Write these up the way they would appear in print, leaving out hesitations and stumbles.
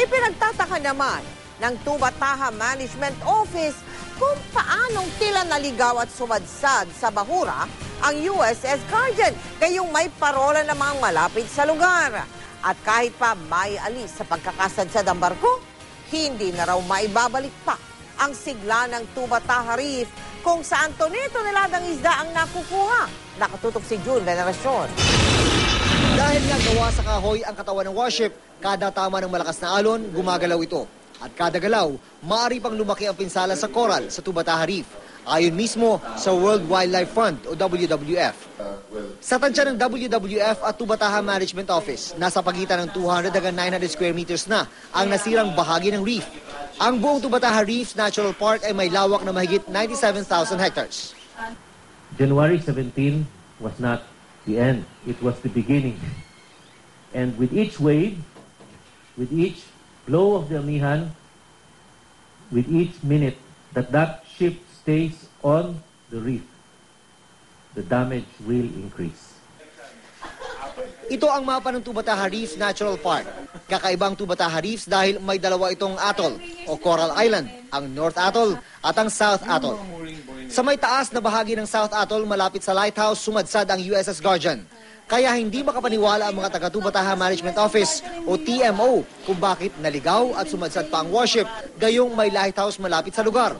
Ipinagtataka naman ng Tuba-Taha Management Office kung paanong tila naligaw at sumadsad sa bahura ang USS Guardian, gayong may parola namang malapit sa lugar. At kahit pa may alis sa pagkakasadsad ang barko, hindi na raw maibabalik pa ang sigla ng Tuba-Taha Reef kung saan tonito niladang isda ang nakukuha. Nakatutok si June Veneracion. Dahil nga gawa sa kahoy ang katawan ng warship, kada tama ng malakas na alon, gumagalaw ito. At kada galaw, maaari pang lumaki ang pinsala sa coral sa Tuba-Taha Reef, ayon mismo sa World Wildlife Fund o WWF. Sa tansya ng WWF at Tuba-Taha Management Office, nasa pagitan ng 200 hanggang 900 square meters na ang nasirang bahagi ng reef. Ang buong Tuba-Taha Reef Natural Park ay may lawak na mahigit 97,000 hectares. January 17 was not the end, it was the beginning. And with each wave, with each blow of the amihan, with each minute that ship stays on the reef, the damage will increase. Ito ang mapa ng Tuba-Taha Reef Natural Park. Kakaibang Tuba-Taha Reefs dahil may dalawa itong atoll o Coral Island, ang North Atoll at ang South Atoll. Sa may taas na bahagi ng South Atoll malapit sa lighthouse sumadsad ang USS Guardian. Kaya hindi makapaniwala ang mga taga Tuba-Taha Management Office o TMO kung bakit naligaw at sumadsad pa ang warship gayong may lighthouse malapit sa lugar.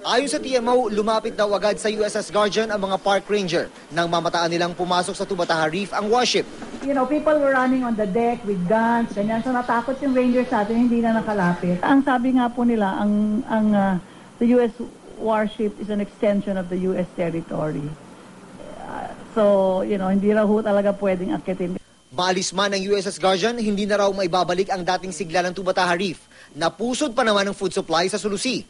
Ayon sa TMO, lumapit daw agad sa USS Guardian ang mga park ranger nang mamataan nilang pumasok sa Tuba-Taha Reef ang warship. You know, people were running on the deck with guns, ganyan. So natakot yung rangers sa atin, hindi na nakalapit. Ang sabi nga po nila, the US warship is an extension of the US territory. So, you know, hindi raw talaga pwedeng akitin. Maalis man ng USS Guardian, hindi na raw maibabalik ang dating sigla ng Tuba-Taha Reef. Napusod pa naman ng food supply sa Sulusi.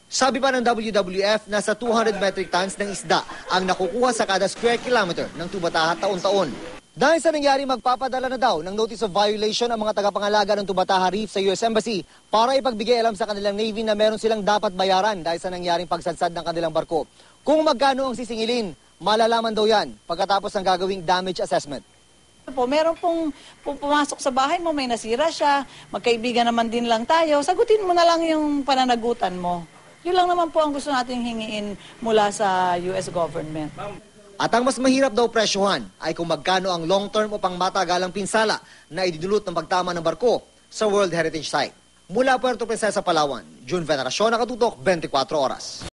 Sabi pa ng WWF, nasa 200 metric tons ng isda ang nakukuha sa kada square kilometer ng Tuba-Taha taon-taon. Dahil sa nangyari, magpapadala na daw ng notice of violation ang mga tagapangalaga ng Tuba-Taha Reef sa US Embassy para ipagbigay alam sa kanilang Navy na meron silang dapat bayaran dahil sa nangyaring pagsadsad ng kanilang barko. Kung magkano ang sisingilin, malalaman daw yan pagkatapos ng gagawing damage assessment. Meron pong pumasok sa bahay mo, may nasira siya, magkaibigan naman din lang tayo, sagutin mo na lang yung pananagutan mo. Yun lang naman po ang gusto nating hingiin mula sa US government. At ang mas mahirap daw presyohan ay kung magkano ang long-term o pangmatagalang pinsala na idinulot ng pagtama ng barko sa World Heritage Site. Mula Puerto Princesa, Palawan, June Veneracion, Nakatutok, 24 Oras.